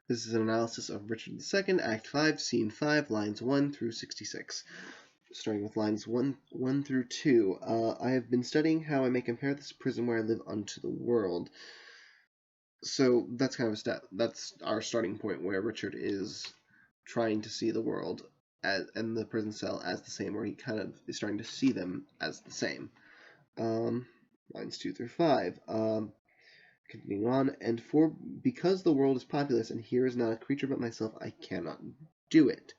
This is an analysis of Richard II, Act 5, Scene 5, lines 1 through 66. Starting with lines 1 through 2. I have been studying how I may compare this prison where I live unto the world. So that's kind of that's our starting point, where Richard is trying to see the world and the prison cell as the same, where he kind of is starting to see them as the same. Lines 2 through 5. Continuing on, and because the world is populous and here is not a creature but myself, I cannot do it.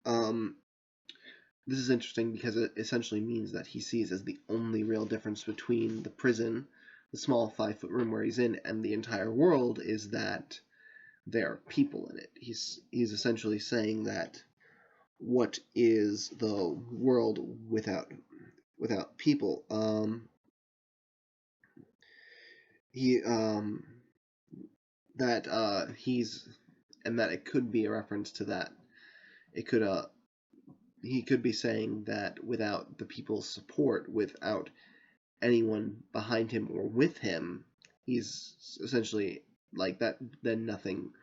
This is interesting because it essentially means that he sees as the only real difference between the prison, the small 5-foot room where he's in, and the entire world is that there are people in it. He's essentially saying that what is the world without people? He's and that it could be a reference to that. It could he could be saying that without the people's support, without anyone behind him or with him, he's essentially like that. Then nothing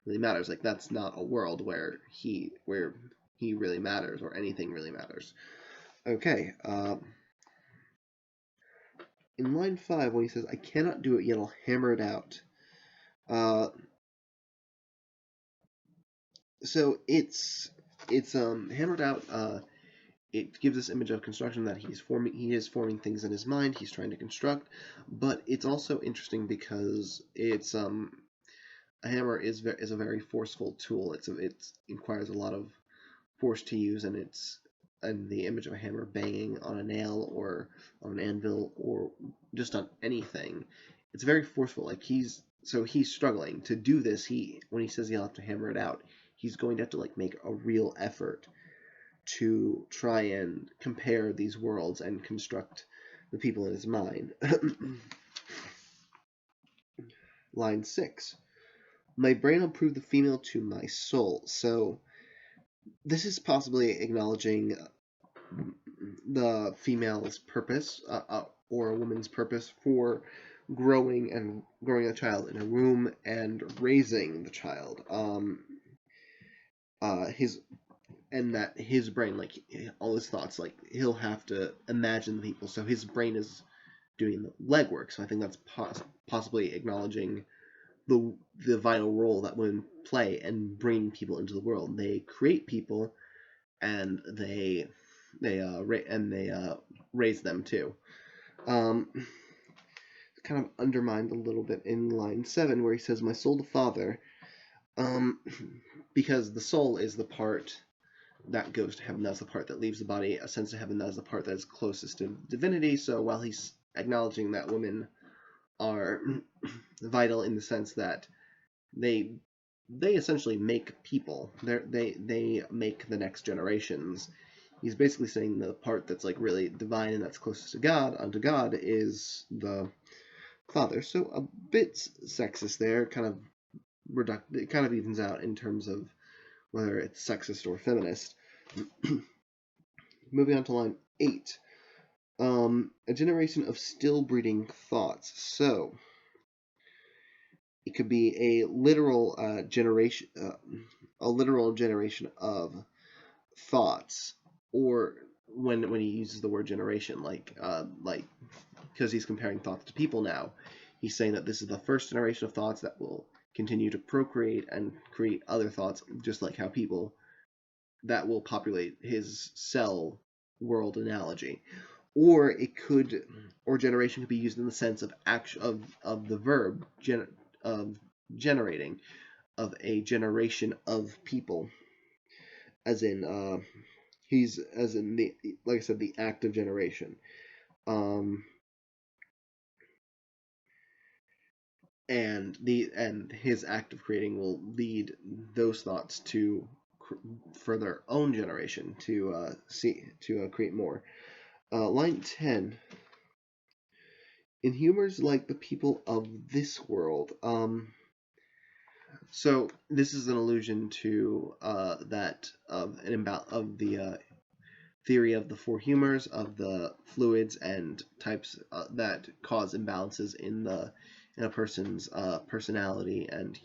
really matters. Like that's not a world where he really matters or anything really matters. Okay. In line 5, when he says, "I cannot do it, yet I'll hammer it out." So it's hammered out. It gives this image of construction that he is forming things in his mind. He's trying to construct, but it's also interesting because it's a hammer is a very forceful tool. It requires a lot of force to use, and the image of a hammer banging on a nail or on an anvil or just on anything, it's very forceful. Like he's struggling to do this. When he says he'll have to hammer it out, he's going to have to like make a real effort to try and compare these worlds and construct the people in his mind. Line 6. My brain will prove the female to my soul. So this is possibly acknowledging the female's purpose, or a woman's purpose for growing a child in a room and raising the child. His brain, like all his thoughts, like he'll have to imagine the people. So his brain is doing the legwork. So I think that's possibly acknowledging the vital role that women play in bringing people into the world. They create people, and they raise them too. Kind of undermined a little bit in line 7, where he says, "My soul to Father," because the soul is the part that goes to heaven. That's the part that leaves the body, ascends to heaven. That is the part that is closest to divinity. So while he's acknowledging that women are vital in the sense that they essentially make people, they make the next generations, he's basically saying the part that's like really divine and that's closest to God, unto God, is the father. So a bit sexist there, kind of it kind of evens out in terms of whether it's sexist or feminist. Moving on to line 8. A generation of still breeding thoughts. So it could be a literal generation of thoughts, or when he uses the word generation, like because he's comparing thoughts to people now, he's saying that this is the first generation of thoughts that will continue to procreate and create other thoughts, just like how people that will populate his cell world analogy. Or generation could be used in the sense of the verb of generating, of a generation of people, as in like I said, the act of generation. And his act of creating will lead those thoughts to for their own generation to create more. Line 10. In humors like the people of this world. So this is an allusion to that of the theory of the 4 humors, of the fluids and types that cause imbalances in a person's personality and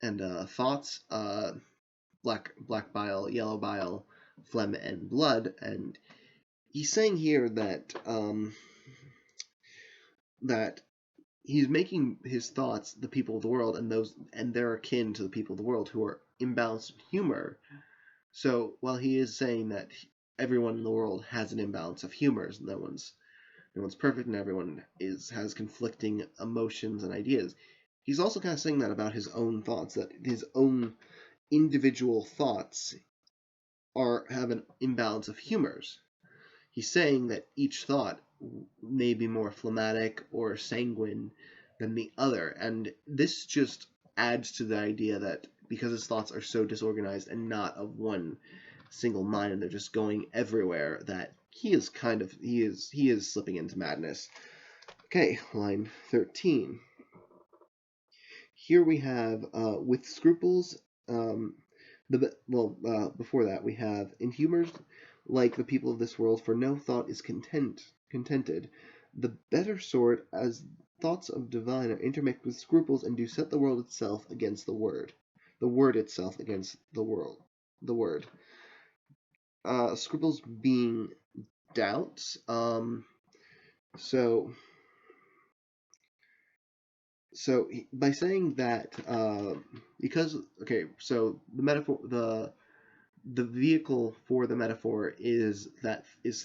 thoughts, black bile, yellow bile, phlegm, and blood. And he's saying here that that he's making his thoughts the people of the world, and they're akin to the people of the world who are imbalanced in humor. So while he is saying that everyone in the world has an imbalance of humors, no one's perfect, and everyone has conflicting emotions and ideas, he's also kind of saying that about his own thoughts, that his own individual thoughts have an imbalance of humors. He's saying that each thought may be more phlegmatic or sanguine than the other, and this just adds to the idea that because his thoughts are so disorganized and not of one single mind, and they're just going everywhere, that he is slipping into madness. Okay, line 13. Here we have with scruples. Before that we have in humors like the people of this world, for no thought is contented. The better sort, as thoughts of divine, are intermixed with scruples, and do set the world itself against the word itself against the word. Scruples being doubts. So by saying that, because so the metaphor, the vehicle for the metaphor is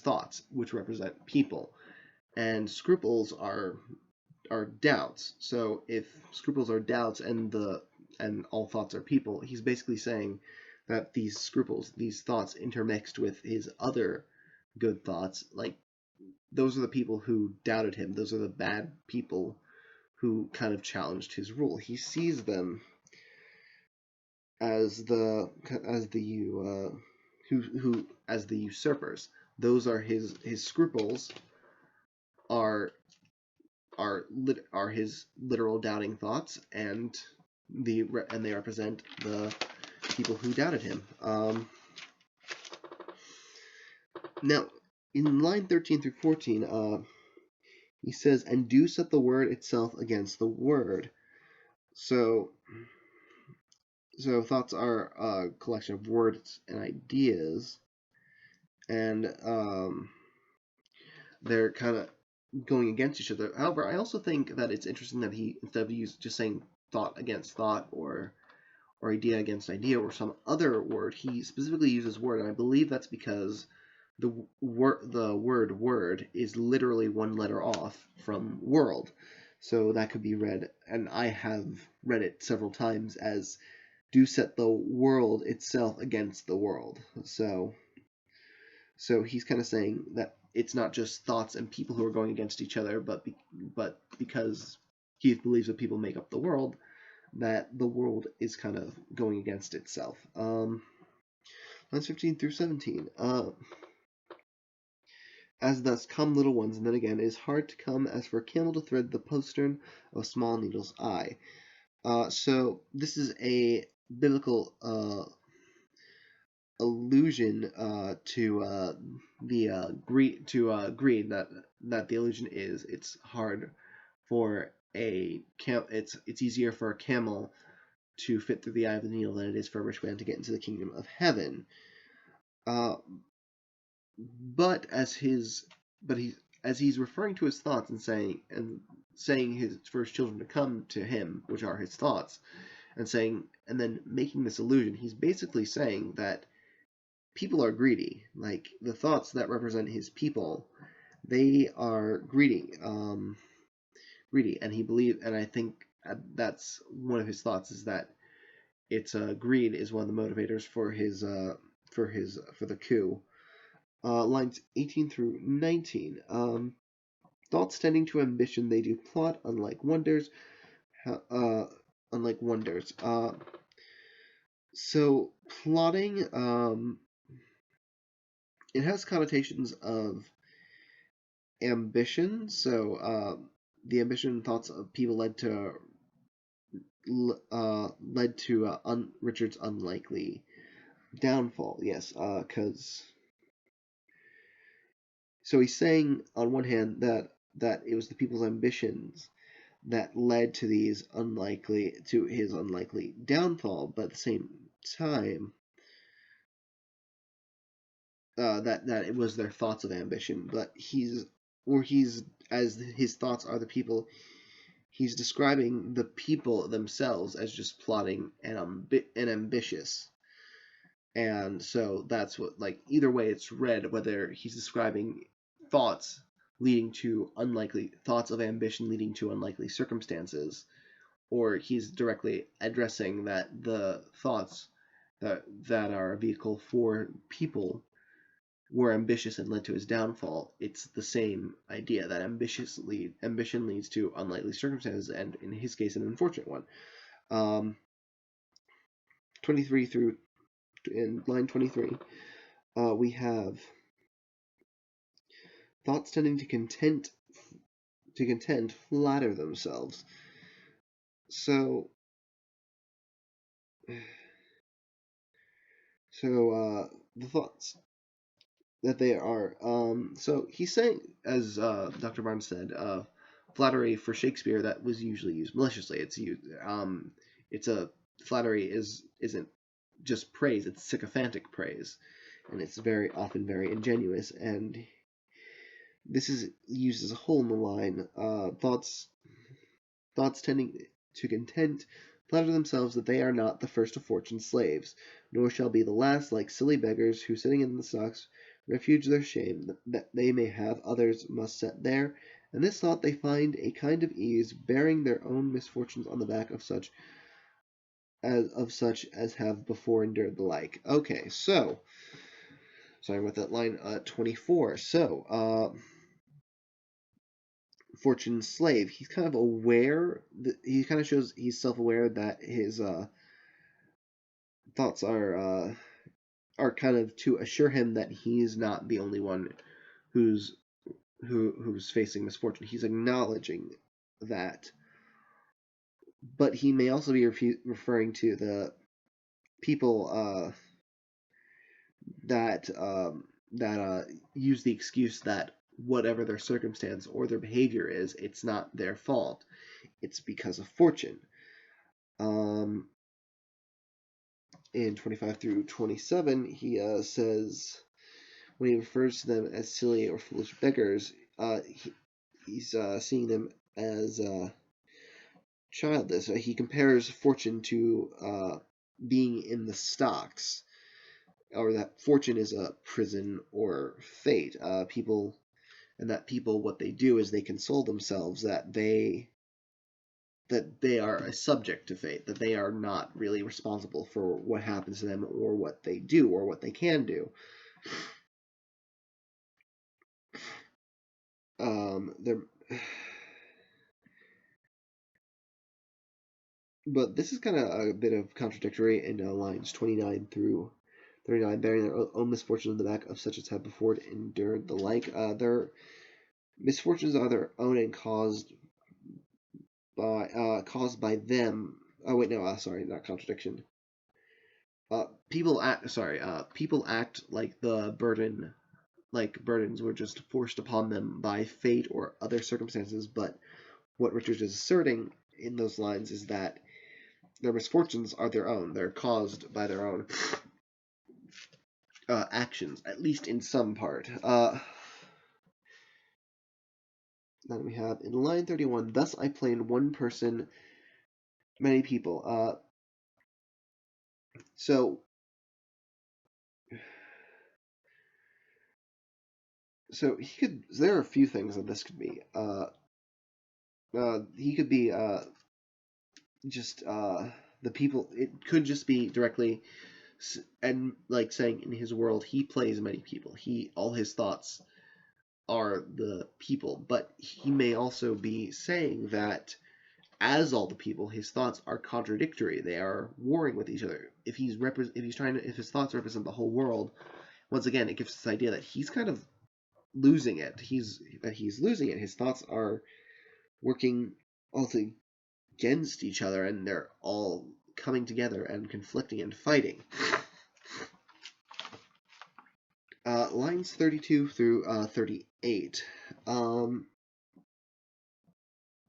thoughts, which represent people, and scruples are doubts. So if scruples are doubts and all thoughts are people, he's basically saying that these scruples, these thoughts intermixed with his other good thoughts, like those are the people who doubted him. Those are the bad people who kind of challenged his rule. He sees them as the usurpers. Those are his scruples are his literal doubting thoughts, and they represent the people who doubted him. Now, in line 13 through 14, he says, "And do set the word itself against the word." So thoughts are a collection of words and ideas, and they're kind of going against each other. However, I also think that it's interesting that he, instead of just saying thought against thought, or idea against idea, or some other word, he specifically uses word, and I believe that's because the word word is literally one letter off from world. So that could be read, and I have read it several times, as do set the world itself against the world. So he's kind of saying that it's not just thoughts and people who are going against each other, but because he believes that people make up the world, that the world is kind of going against itself. Lines 15 through 17. As thus come little ones, and then again, it is hard to come as for a camel to thread the postern of a small needle's eye. So this is a biblical allusion to the greed. That the illusion is, it's hard for it's easier for a camel to fit through the eye of the needle than it is for a rich man to get into the kingdom of heaven. But as he's referring to his thoughts and saying for his children to come to him, which are his thoughts, and then making this illusion, he's basically saying that people are greedy. Like, the thoughts that represent his people, they are greedy. And I think that's one of his thoughts, is that it's greed is one of the motivators for the coup. Lines 18 through 19. Thoughts tending to ambition, they do plot unlike wonders. So plotting, it has connotations of ambition. So the ambition thoughts of people led to Richard's unlikely downfall. Yes, because so he's saying on one hand that it was the people's ambitions that led to his unlikely downfall. But at the same time, that it was their thoughts of ambition. But he's as his thoughts are the people. He's describing the people themselves as just plotting and ambitious. And so that's what, like, either way it's read, whether he's describing thoughts leading to unlikely thoughts of ambition leading to unlikely circumstances, or he's directly addressing that the thoughts that are a vehicle for people were ambitious and led to his downfall. It's the same idea that ambition leads to unlikely circumstances, and in his case, an unfortunate one. 23 through in line 23, we have thoughts tending to contend flatter themselves. So the thoughts that they are. So he's saying, as Dr. Barnes said, flattery for Shakespeare that was usually used maliciously. It's a flattery isn't just praise; it's sycophantic praise, and it's very often very ingenuous. And this is used as a whole in the line. Thoughts tending to content flatter themselves that they are not the first of fortune's slaves, nor shall be the last, like silly beggars who, sitting in the stocks, refuge their shame, that they may have others must set there, and this thought they find a kind of ease, bearing their own misfortunes on the back of such as have before endured the like. Okay, so sorry about that line 24. So Fortune's slave, he's kind of aware that he kind of shows he's self-aware that his thoughts are kind of to assure him that he's not the only one who's facing misfortune. He's acknowledging that, but he may also be referring to the people that use the excuse that whatever their circumstance or their behavior is, it's not their fault. It's because of fortune. In 25 through 27, he says, when he refers to them as silly or foolish beggars, he's seeing them as childless. He compares fortune to being in the stocks, or that fortune is a prison or fate. People, what they do is they console themselves that they are a subject to fate, that they are not really responsible for what happens to them or what they do or what they can do. But this is kind of a bit of contradictory in lines 29 through 39, bearing their own misfortunes on the back of such as have before endured the like. Their misfortunes are their own and caused by them. Oh wait, no, sorry, not contradiction. People act like the burdens were just forced upon them by fate or other circumstances. But what Richard is asserting in those lines is that their misfortunes are their own. They're caused by their own actions, at least in some part. Then we have in line 31, thus I plain one person, many people. So he could. There are a few things that this could be. He could be just the people. It could just be directly, and like saying in his world he plays many people. All his thoughts are the people, but he may also be saying that as all the people, his thoughts are contradictory. They are warring with each other. If his thoughts represent the whole world, once again, it gives this idea that he's kind of losing it. He's losing it. His thoughts are working all against each other, and they're all coming together and conflicting and fighting. Lines 32 through 38.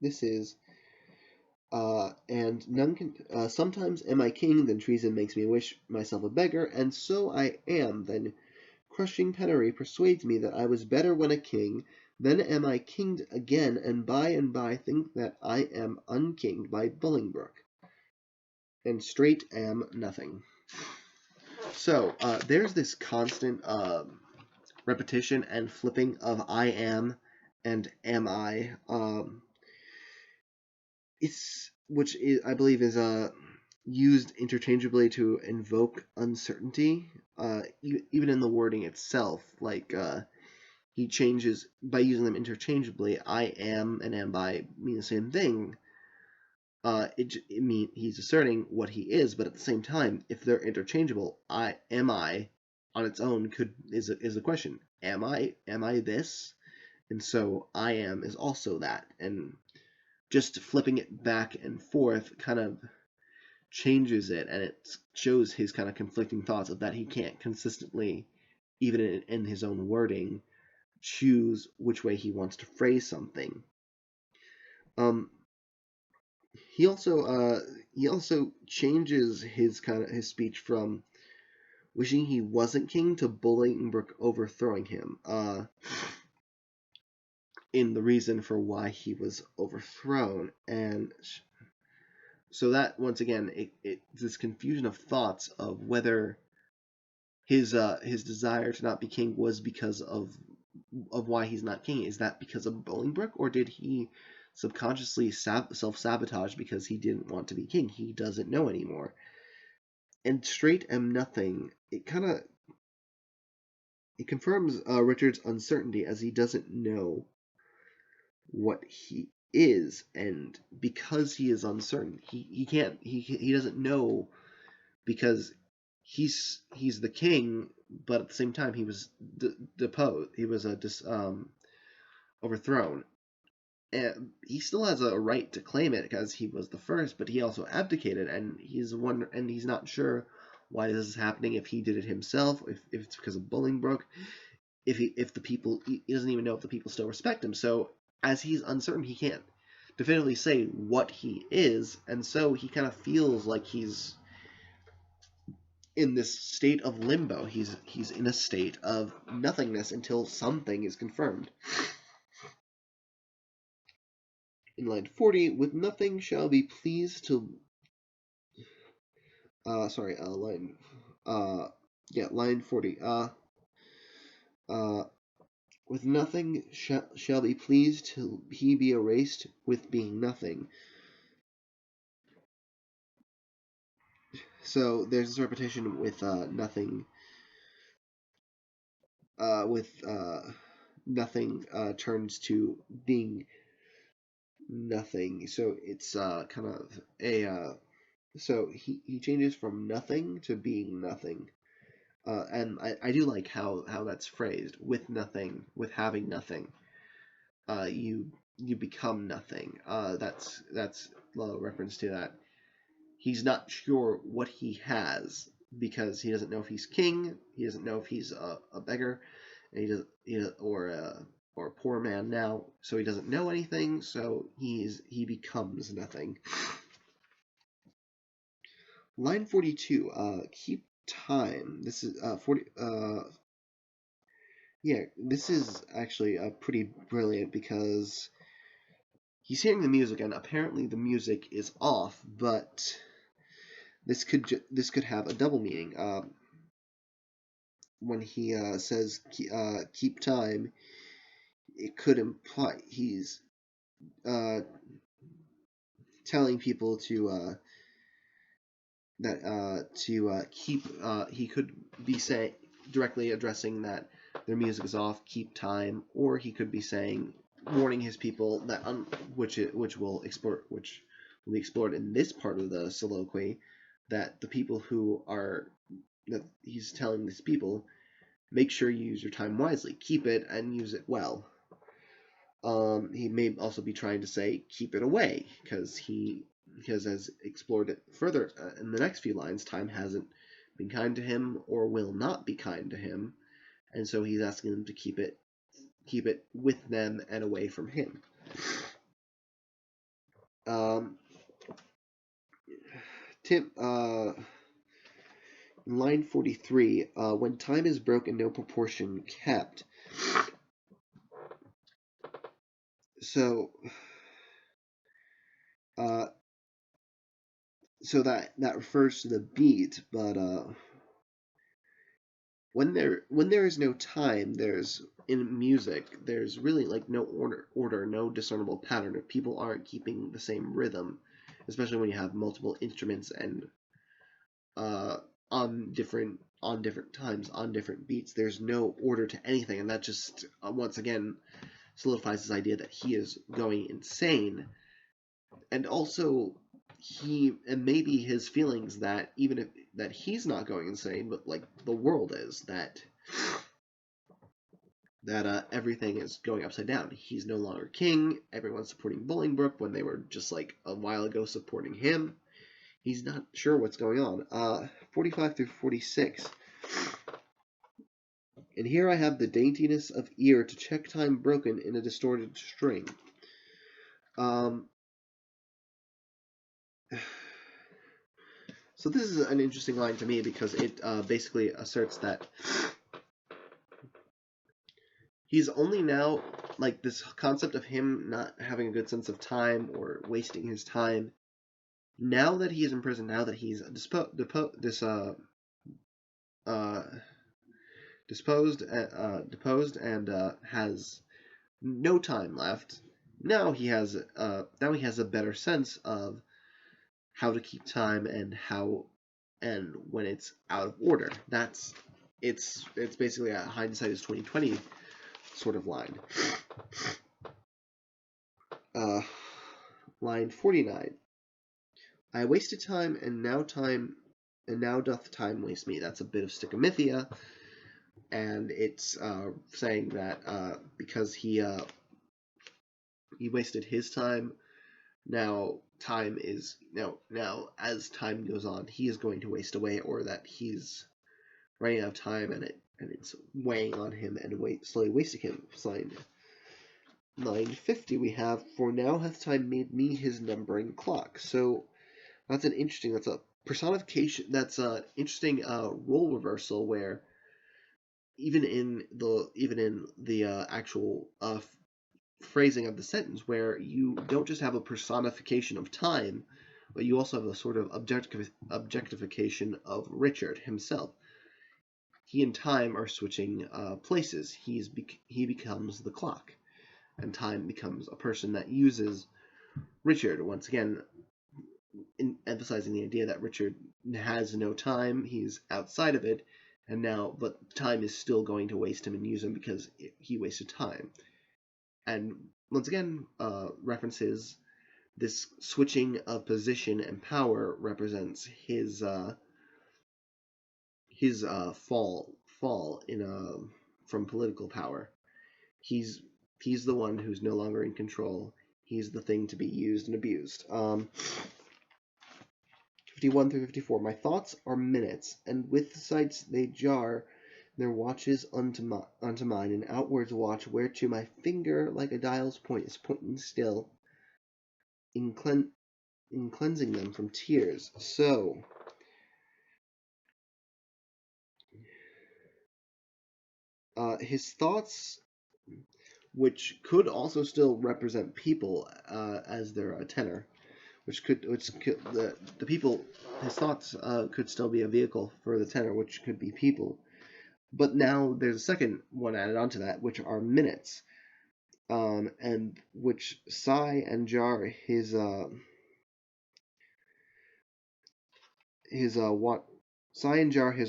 This is And none can. Sometimes am I king, then treason makes me wish myself a beggar, and so I am. Then crushing penury persuades me that I was better when a king. Then am I kinged again, and by think that I am unkinged by Bolingbroke, and straight am nothing. So there's this constant repetition and flipping of I am and am I. It's which is, I believe is used interchangeably to invoke uncertainty. Even in the wording itself, like he changes by using them interchangeably. I am and am by mean the same thing. It mean he's asserting what he is, but at the same time, if they're interchangeable, I on its own is a question. Am I this? And so I am is also that, and just flipping it back and forth kind of changes it, and it shows his kind of conflicting thoughts of that he can't consistently, even in his own wording, choose which way he wants to phrase something. Um, he also changes his speech from wishing he wasn't king to Bolingbroke overthrowing him. In the reason for why he was overthrown, and so that once again it this confusion of thoughts of whether his desire to not be king was because of why he's not king. Is that because of Bolingbroke, or did he subconsciously self-sabotage because he didn't want to be king? He doesn't know anymore. And straight am nothing. It confirms Richard's uncertainty, as he doesn't know what he is, and because he is uncertain, he doesn't know, because he's the king, but at the same time he was deposed. He was overthrown, and he still has a right to claim it because he was the first. But he also abdicated, and he's not sure why this is happening. If he did it himself, if it's because of Bolingbroke, if the people, he doesn't even know if the people still respect him. So as he's uncertain, he can't definitively say what he is, and so he kind of feels like he's in this state of limbo. He's in a state of nothingness until something is confirmed. In line 40, with nothing shall be pleased to line 40. Uh with nothing shall be pleased till he be erased with being nothing. So there's this repetition with nothing with nothing turns to being nothing. So it's kind of a so he changes from nothing to being nothing. And I do like how that's phrased. With nothing, with having nothing, you become nothing. That's a reference to that. He's not sure what he has because he doesn't know if he's king. He doesn't know if he's a beggar, and or a poor man now. So he doesn't know anything. So he becomes nothing. Line 42. Keep time. This is 40. Yeah, this is actually pretty brilliant because he's hearing the music, and apparently the music is off, but this could have a double meaning. When he says keep time, it could imply he's uh, telling people to keep. He could be saying directly addressing that their music is off, keep time, or he could be saying, warning his people that which will be explored in this part of the soliloquy, that the people who are that he's telling these people, make sure you use your time wisely, keep it and use it well. He may also be trying to say keep it away because as explored it further in the next few lines, time hasn't been kind to him or will not be kind to him, and so he's asking them to keep it with them and away from him. Tim, in line 43, when time is broken, no proportion kept. So, uh, so that refers to the beat, but when there is no time, there's in music, there's really like no order, no discernible pattern. If people aren't keeping the same rhythm, especially when you have multiple instruments and uh, on different times, on different beats, there's no order to anything, and that just once again solidifies this idea that he is going insane, and also and maybe his feelings that even if that he's not going insane, but like the world is that everything is going upside down. He's no longer king. Everyone's supporting Bolingbroke when they were just like a while ago supporting him. He's not sure what's going on. 45 through 46. And here I have the daintiness of ear to check time broken in a distorted string. So this is an interesting line to me because it basically asserts that he's only now, like, this concept of him not having a good sense of time or wasting his time. Now that he is in prison, now that he's deposed and has no time left. Now he has a better sense of how to keep time and when it's out of order. It's basically a hindsight is 2020 sort of line. Line 49. I wasted time, and now doth time waste me. That's a bit of Stickamithia, and it's saying that because he wasted his time, now as time goes on, he is going to waste away, or that he's running out of time, and it's weighing on him and slowly wasting him. Signed 950, we have, for now hath time made me his numbering clock. So that's a personification, that's an interesting role reversal, where even in the actual phrasing of the sentence, where you don't just have a personification of time, but you also have a sort of objectification of Richard himself. He and time are switching places. He becomes the clock, and time becomes a person that uses Richard. Once again, emphasizing the idea that Richard has no time. He's outside of it, but time is still going to waste him and use him because he wasted time. And once again, references this switching of position and power represents his fall in from political power. He's the one who's no longer in control. He's the thing to be used and abused. 51 through 54. My thoughts are minutes, and with the sights they jar their watches unto mine, and outwards watch whereto my finger like a dial's point is pointing still, in cleansing them from tears. So his thoughts, which could also still represent people as their tenor, which could the people, his thoughts could still be a vehicle for the tenor, which could be people. But now there's a second one added onto that, which are minutes, and which sigh and jar his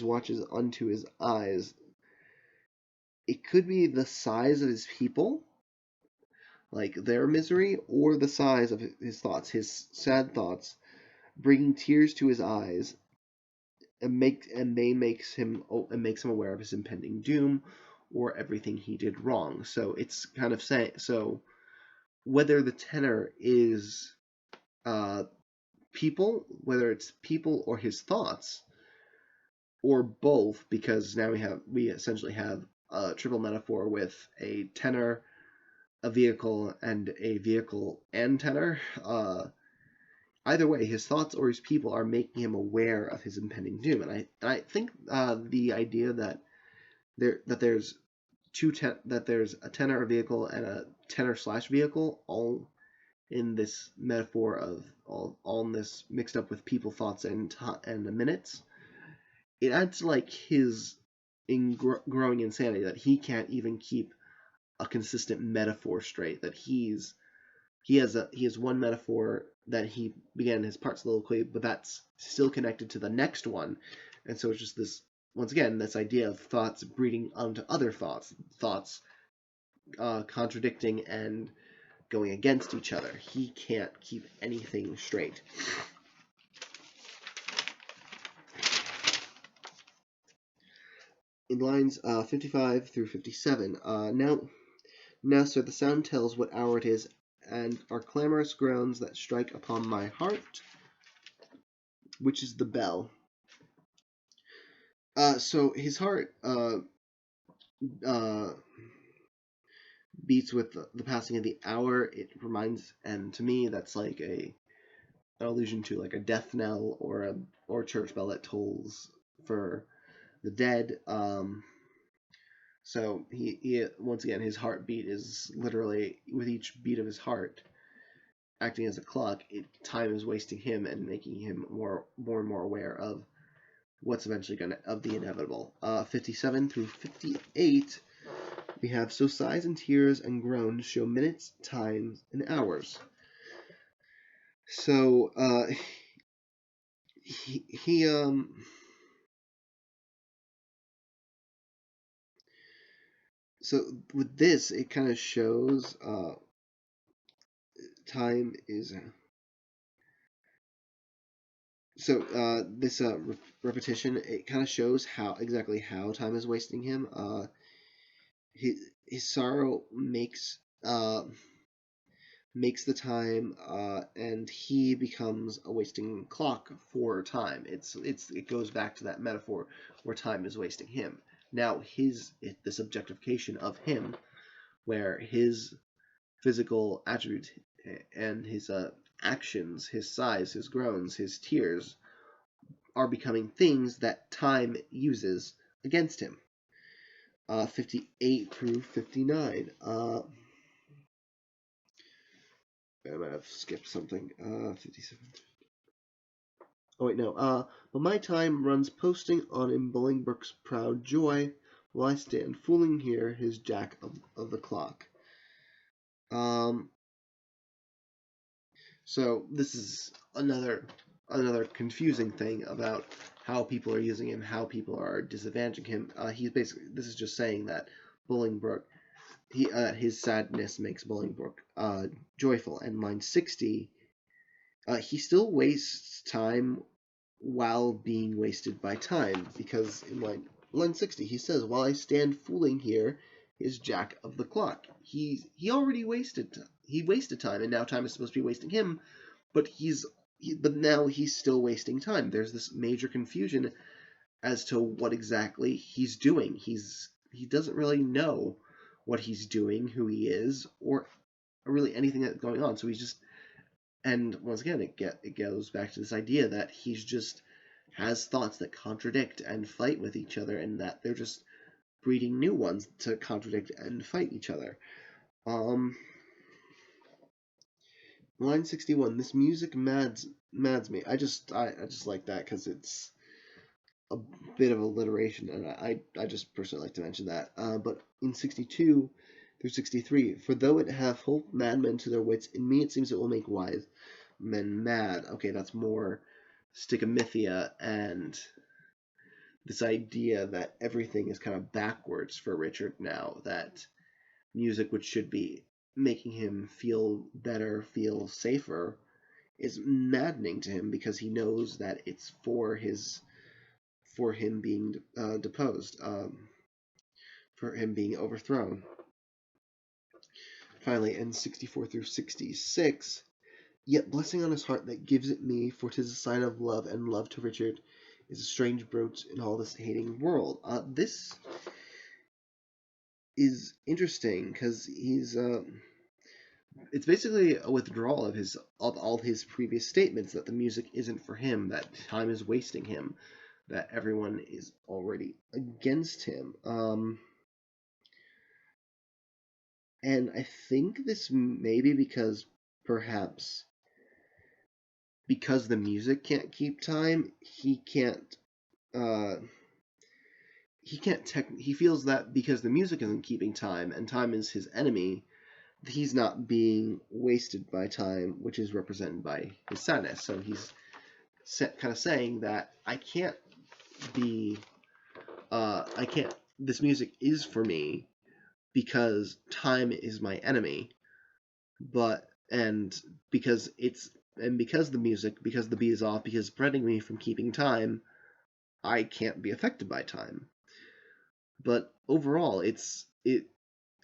watches unto his eyes. It could be the size of his people, like their misery, or the size of his thoughts, his sad thoughts, bringing tears to his eyes, and makes him aware of his impending doom, or everything he did wrong. So it's kind of saying, so whether the tenor is people, whether it's people or his thoughts, or both, because now we essentially have a triple metaphor with a tenor, a vehicle, and a vehicle and tenor. either way, his thoughts or his people are making him aware of his impending doom. And I think the idea that there's a tenor vehicle and a tenor slash vehicle all in this metaphor of all in this mixed up with people, thoughts, and the minutes, it adds to like his growing insanity that he can't even keep a consistent metaphor straight. That he has one metaphor that he began his part soliloquy, but that's still connected to the next one, and so it's just this once again this idea of thoughts breeding onto other thoughts contradicting and going against each other. He can't keep anything straight. In lines 55 through 57, now, sir, the sound tells what hour it is, and are clamorous groans that strike upon my heart, which is the bell. So his heart beats with the passing of the hour. It reminds, and to me, that's like an allusion to like a death knell or a church bell that tolls for the dead. So he once again, his heartbeat is literally, with each beat of his heart acting as a clock, time is wasting him and making him more and more aware of what's eventually of the inevitable. 57 through 58, we have, so sighs and tears and groans show minutes, times, and hours. So so with this, it kind of shows time is so this repetition, it kind of shows exactly how time is wasting him. His sorrow makes the time, and he becomes a wasting clock for time. It goes back to that metaphor where time is wasting him. Now this objectification of him, where his physical attributes and his actions, his sighs, his groans, his tears, are becoming things that time uses against him. 58 through 59. I might have skipped something. 57. Oh wait, no. But my time runs posting on in Bolingbroke's proud joy, while I stand fooling here his jack of the clock. So this is another confusing thing about how people are using him, how people are disadvantaging him. This is just saying that Bolingbroke, his sadness makes Bolingbroke joyful. And line 60, he still wastes time while being wasted by time, because in line 60 he says, "While I stand fooling here is jack of the clock." He already wasted time, and now time is supposed to be wasting him, but now he's still wasting time. There's this major confusion as to what exactly he's doing. He doesn't really know what he's doing, who he is, or really anything that's going on. So he's just, and once again, it goes back to this idea that he's just has thoughts that contradict and fight with each other, and that they're just breeding new ones to contradict and fight each other. Line 61. This music mads me. I just like that because it's a bit of alliteration, and I just personally like to mention that. But in 62 through 63, for though it have holp madmen to their wits, in me it seems it will make wise men mad. Okay, that's more Stickamithia and this idea that everything is kind of backwards for Richard now, that music, which should be making him feel better, feel safer, is maddening to him because he knows that it's for him being deposed, for him being overthrown. Finally, in 64 through 66, yet blessing on his heart that gives it me, for 'tis a sign of love, and love to Richard is a strange brooch in all this hating world. This is interesting because he's it's basically a withdrawal of all his previous statements that the music isn't for him, that time is wasting him, that everyone is already against him. And I think this may be because perhaps because the music can't keep time, uh he feels that because the music isn't keeping time and time is his enemy, he's not being wasted by time, which is represented by his sadness. So he's kind of saying that be I can't this music is for me because time is my enemy, but and because it's and because the music, because the beat is off, because it's preventing me from keeping time, I can't be affected by time. But overall, it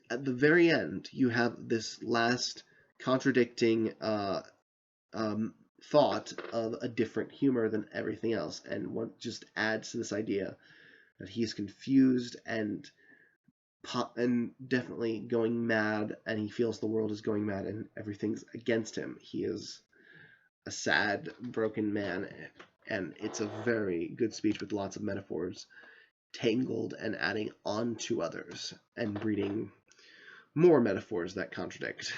at the very end you have this last contradicting um, thought of a different humor than everything else, and what just adds to this idea that he's confused and definitely going mad, and he feels the world is going mad and everything's against him. He is a sad, broken man, and it's a very good speech with lots of metaphors tangled and adding on to others and breeding more metaphors that contradict.